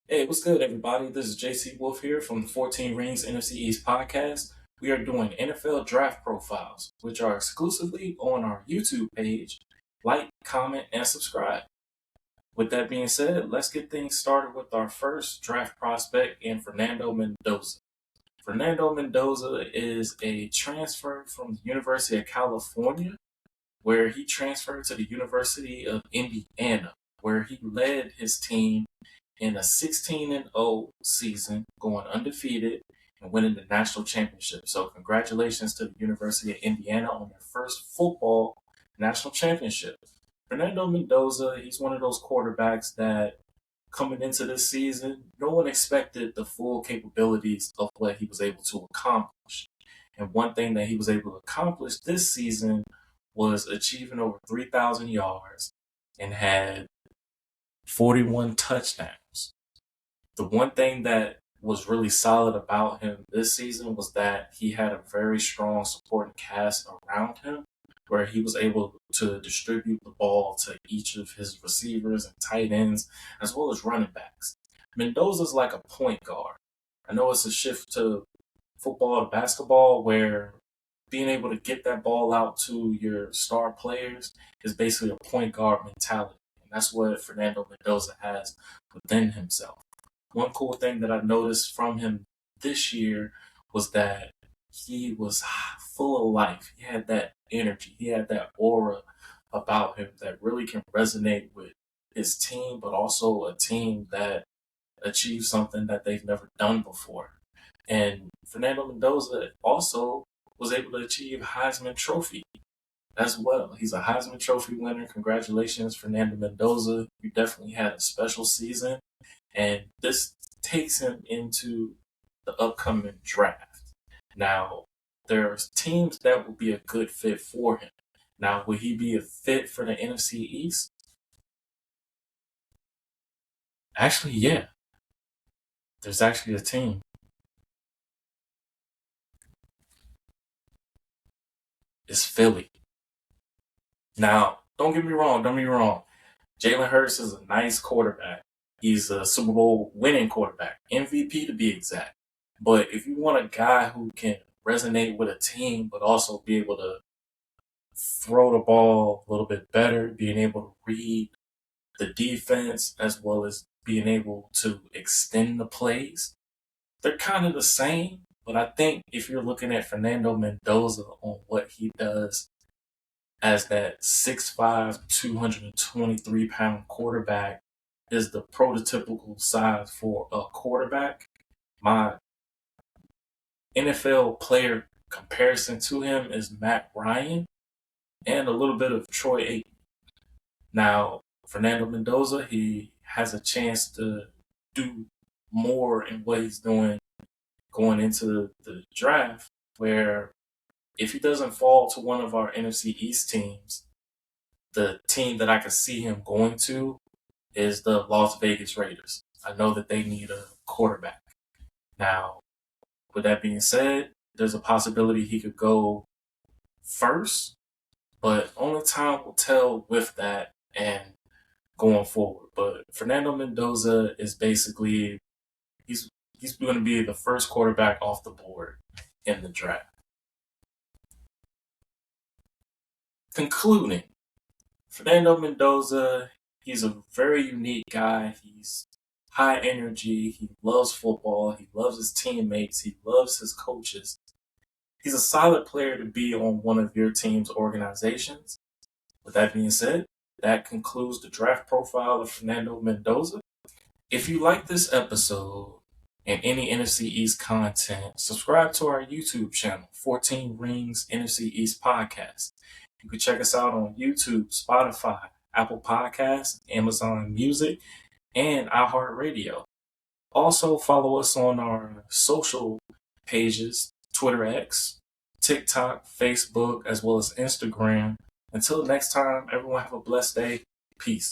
Hey, what's good, everybody? This is JC Wolf here from the 14 Rings NFC East podcast. We are doing NFL draft profiles, which are exclusively on our YouTube page. Like, comment, and subscribe. With that being said, let's get things started with our first draft prospect in Fernando Mendoza. Fernando Mendoza is a transfer from the University of California, where he transferred to the University of Indiana, where he led his team in a 16-0 season, going undefeated and winning the national championship. So congratulations to the University of Indiana on their first football national championship. Fernando Mendoza, he's one of those quarterbacks that coming into this season, no one expected the full capabilities of what he was able to accomplish. And one thing that he was able to accomplish this season was achieving over 3,000 yards and had 41 touchdowns. The one thing that was really solid about him this season was that he had a very strong supporting cast around him, where he was able to distribute the ball to each of his receivers and tight ends, as well as running backs. Mendoza's like a point guard. I know it's a shift to football to basketball where being able to get that ball out to your star players is basically a point guard mentality. And that's what Fernando Mendoza has within himself. One cool thing that I noticed from him this year was that he was full of life. He had that energy. He had that aura about him that really can resonate with his team, but also a team that achieved something that they've never done before. And Fernando Mendoza also was able to achieve Heisman Trophy as well. He's a Heisman Trophy winner. Congratulations, Fernando Mendoza. You definitely had a special season. And this takes him into the upcoming draft. Now, there's teams that will be a good fit for him. Now, will he be a fit for the NFC East? Actually, yeah. There's actually a team. It's Philly. Now, don't get me wrong. Jalen Hurts is a nice quarterback. He's a Super Bowl winning quarterback, MVP to be exact. But if you want a guy who can resonate with a team, but also be able to throw the ball a little bit better, being able to read the defense as well as being able to extend the plays, they're kind of the same. But I think if you're looking at Fernando Mendoza on what he does as that 6'5", 223-pound quarterback is the prototypical size for a quarterback. My NFL player comparison to him is Matt Ryan and a little bit of Troy Aikman. Now, Fernando Mendoza, he has a chance to do more in what he's doing going into the draft, where if he doesn't fall to one of our NFC East teams, the team that I could see him going to is the Las Vegas Raiders. I know that they need a quarterback. Now, with that being said, there's a possibility he could go first, but only time will tell with that and going forward. But Fernando Mendoza is basically he's going to be the first quarterback off the board in the draft. Concluding, Fernando Mendoza, he's a very unique guy. He's high energy. He loves football. He loves his teammates. He loves his coaches. He's a solid player to be on one of your team's organizations. With that being said, that concludes the draft profile of Fernando Mendoza. If you like this episode and any NFC East content, subscribe to our YouTube channel, 14 Rings NFC East Podcast. You can check us out on YouTube, Spotify, Apple Podcasts, Amazon Music, and iHeartRadio. Also, follow us on our social pages, Twitter X, TikTok, Facebook, as well as Instagram. Until next time, everyone have a blessed day. Peace.